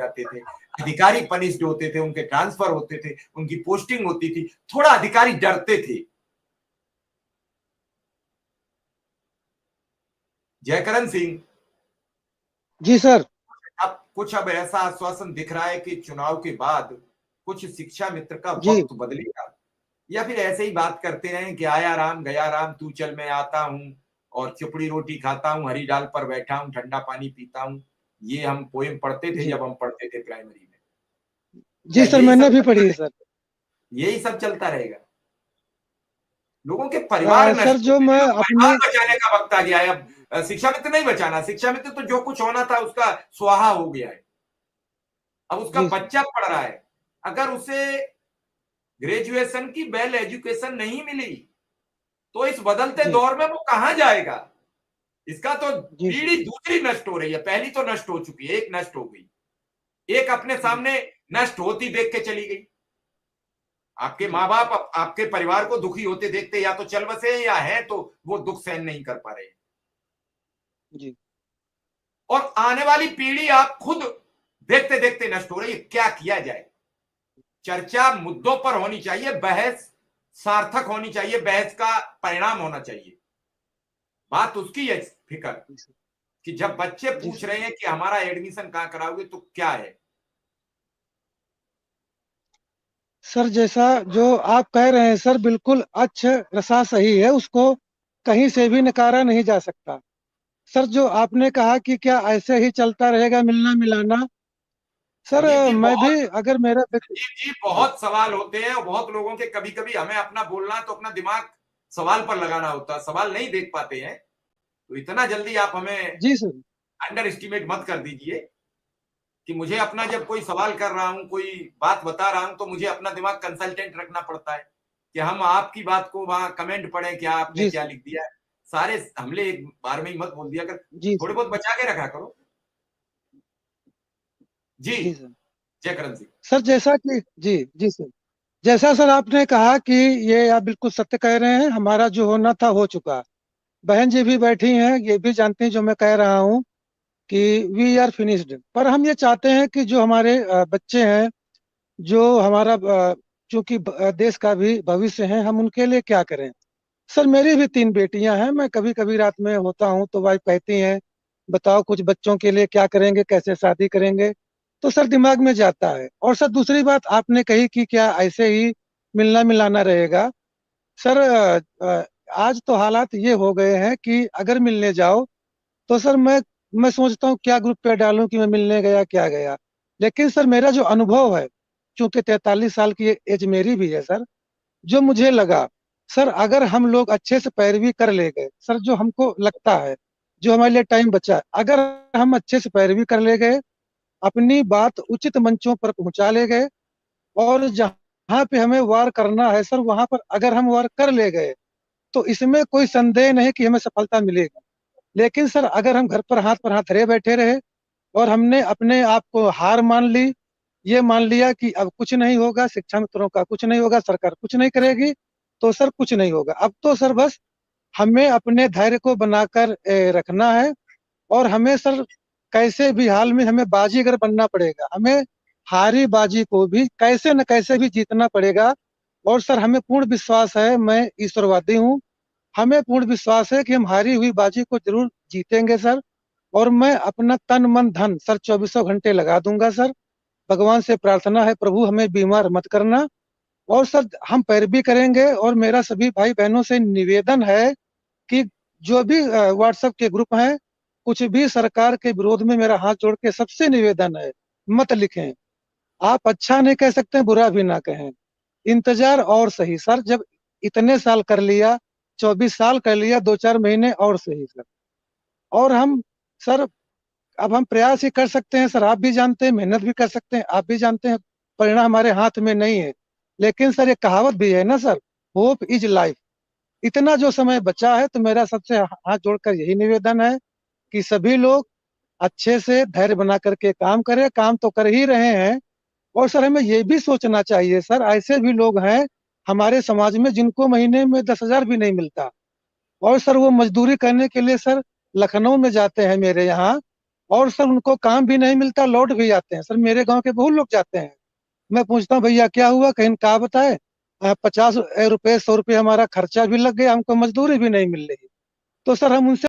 जाते थे, अधिकारी पनिश्ड होते थे, उनके ट्रांसफर होते थे, उनकी पोस्टिंग होती थी, थोड़ा अधिकारी डरते थे। जयकरण सिंह जी सर। अब ऐसा आश्वासन दिख रहा है कि चुनाव के बाद कुछ शिक्षा मित्र का जी वक्त बदलेगा, या फिर ऐसे ही बात करते रहे कि आया राम गया राम, तू चल मैं आता हूं और चिपड़ी रोटी खाता हूं, हरी डाल पर बैठा हूं, ठंडा पानी पीता हूं। ये हम पोएम पढ़ते थे जी जब हम पढ़ते थे प्राइमरी में। क्या जी सर, यही मैंने सब भी चलता पढ़ी है रहेगा? सर। यही सब चलता रहेगा? लोगों के परिवार सर नष्ट जो होते मैं हैं, परिवार अपने बचाने का वक्त आ गया है अब। शिक्षा मित्र नहीं बचाना, शिक्षा मित्र तो जो कुछ होना था उसका स्वाहा हो गया है। अब उसका जी सर। बच्चा पढ़ रहा है, अगर उसे ग्रेजुएशन की वेल एजुकेशन नहीं मिली तो इस बदलते जी दौर में वो कहां जाएगा? इसका तो जी सर। पीढ़ी दूसरी नष्ट हो रही है, पहली तो नष्ट हो चुकी है, एक नष्ट हो गई, एक अपने जी सामने नष्ट होती देख के चली गई। आपके जी माँ बाप आपके परिवार को दुखी होते देखते या तो चल बसे या है तो वो दुख सहन नहीं कर पा रहे। जी और आने वाली पीढ़ी आप खुद देखते देखते नष्ट हो रही है। क्या किया जाए? चर्चा मुद्दों पर होनी चाहिए, बहस सार्थक होनी चाहिए, बहस का परिणाम होना चाहिए। बात उसकी है फिक्र जी सर। कि जब बच्चे जी पूछ सर। रहे हैं कि हमारा एडमिशन कहां कराओगे तो क्या है? सर जैसा जो आप कह रहे हैं सर, बिल्कुल अच्छ रसा सही है, उसको कहीं से भी नकारा नहीं जा सकता। सर जो आपने कहा कि क्या ऐसे ही चलता रहेगा मिलना मिलाना, सर संजीव जी मैं भी बहुत अगर मेरा संजीव जी जी बहुत सवाल होते हैं और बहुत लोगों के कभी कभी हमें अपना बोलना है तो अपना दिमाग सवाल पर लगाना होता है, सवाल नहीं देख पाते हैं। तो इतना जल्दी आप हमें जी सर। अंडर एस्टिमेट मत कर दीजिए कि मुझे अपना जब कोई सवाल कर रहा हूं, कोई बात बता रहा हूं तो मुझे अपना दिमाग कंसल्टेंट रखना पड़ता है कि हम आपकी बात को वहां कमेंट पढ़ें क्या आपने जी क्या सर। लिख दिया है। सारे हमले एक बार में ही मत बोल दिया कर, जी थोड़े सर। बहुत बचा के रखा करो। जी। जी सर। जयकरण सिंह। सर जैसा कि जी सर, जैसा सर आपने कहा कि ये आप बिल्कुल सत्य कह रहे हैं, हमारा जो होना था हो चुका। बहन जी भी बैठी हैं, ये भी जानती हैं जो मैं कह रहा हूँ कि वी आर फिनिश्ड। पर हम ये चाहते हैं कि जो हमारे बच्चे हैं, जो हमारा चूंकि देश का भी भविष्य है, हम उनके लिए क्या करें। सर मेरी भी 3 बेटियां हैं, मैं कभी कभी रात में होता हूँ तो वाइफ कहती हैं बताओ कुछ बच्चों के लिए क्या करेंगे, कैसे शादी करेंगे। तो सर दिमाग में जाता है। और सर दूसरी बात आपने कही कि क्या ऐसे ही मिलना मिलाना रहेगा। सर आज तो हालात ये हो गए हैं कि अगर मिलने जाओ तो सर मैं सोचता हूँ क्या ग्रुप पे डालूं कि मैं मिलने गया क्या गया। लेकिन सर मेरा जो अनुभव है, चूंकि 43 साल की एज मेरी भी है सर, जो मुझे लगा सर अगर हम लोग अच्छे से पैरवी कर ले गए सर, जो हमको लगता है जो हमारे लिए टाइम बचा है, अगर हम अच्छे से पैरवी कर ले गए, अपनी बात उचित मंचों पर पहुंचा ले गए, और जहां पे हमें वार करना है सर वहां पर अगर हम वार कर ले गए, तो इसमें कोई संदेह नहीं कि हमें सफलता मिलेगी। लेकिन सर अगर हम घर पर हाथ धरे बैठे रहे और हमने अपने आप को हार मान ली, ये मान लिया कि अब कुछ नहीं होगा, शिक्षा मित्रों का कुछ नहीं होगा, सरकार कुछ नहीं करेगी, तो सर कुछ नहीं होगा। अब तो सर बस हमें अपने धैर्य को बनाकर रखना है, और हमें सर कैसे भी हाल में हमें बाजीगर बनना पड़ेगा, हमें हारी बाजी को भी कैसे न कैसे भी जीतना पड़ेगा। और सर हमें पूर्ण विश्वास है, मैं ईश्वरवादी हूँ, हमें पूर्ण विश्वास है कि हम हारी हुई बाजी को जरूर जीतेंगे सर। और मैं अपना तन मन धन सर 24 घंटे लगा दूंगा सर। भगवान से प्रार्थना है प्रभु हमें बीमार मत करना। और सर हम पैरवी करेंगे, और मेरा सभी भाई बहनों से निवेदन है कि जो भी व्हाट्सएप के ग्रुप हैं, कुछ भी सरकार के विरोध में मेरा हाथ जोड़ के सबसे निवेदन है, मत लिखें। आप अच्छा नहीं कह सकते, बुरा भी ना कहें, इंतजार और सही सर। जब इतने साल कर लिया, 24 साल कर लिया, 2-4 महीने और सही सर। और हम सर अब हम प्रयास ही कर सकते हैं सर, आप भी जानते हैं, मेहनत भी कर सकते हैं, आप भी जानते हैं, परिणाम हमारे हाथ में नहीं है। लेकिन सर ये कहावत भी है ना सर, होप इज लाइफ। इतना जो समय बचा है तो मेरा सबसे हाथ जोड़कर यही निवेदन है कि सभी लोग अच्छे से धैर्य बना करके काम करें, काम तो कर ही रहे हैं। और सर हमें ये भी सोचना चाहिए सर, ऐसे भी लोग हैं हमारे समाज में जिनको महीने में 10,000 भी नहीं मिलता, और सर वो मजदूरी करने के लिए सर लखनऊ में जाते हैं मेरे यहाँ, और सर उनको काम भी नहीं मिलता, लौट भी जाते हैं। सर मेरे गांव के बहुत लोग जाते हैं, मैं पूछता हूँ भैया क्या हुआ, कहीं कहा बताए 50 रुपए 100 रुपये हमारा खर्चा भी लग गया, हमको मजदूरी भी नहीं मिल रही। तो सर हम उनसे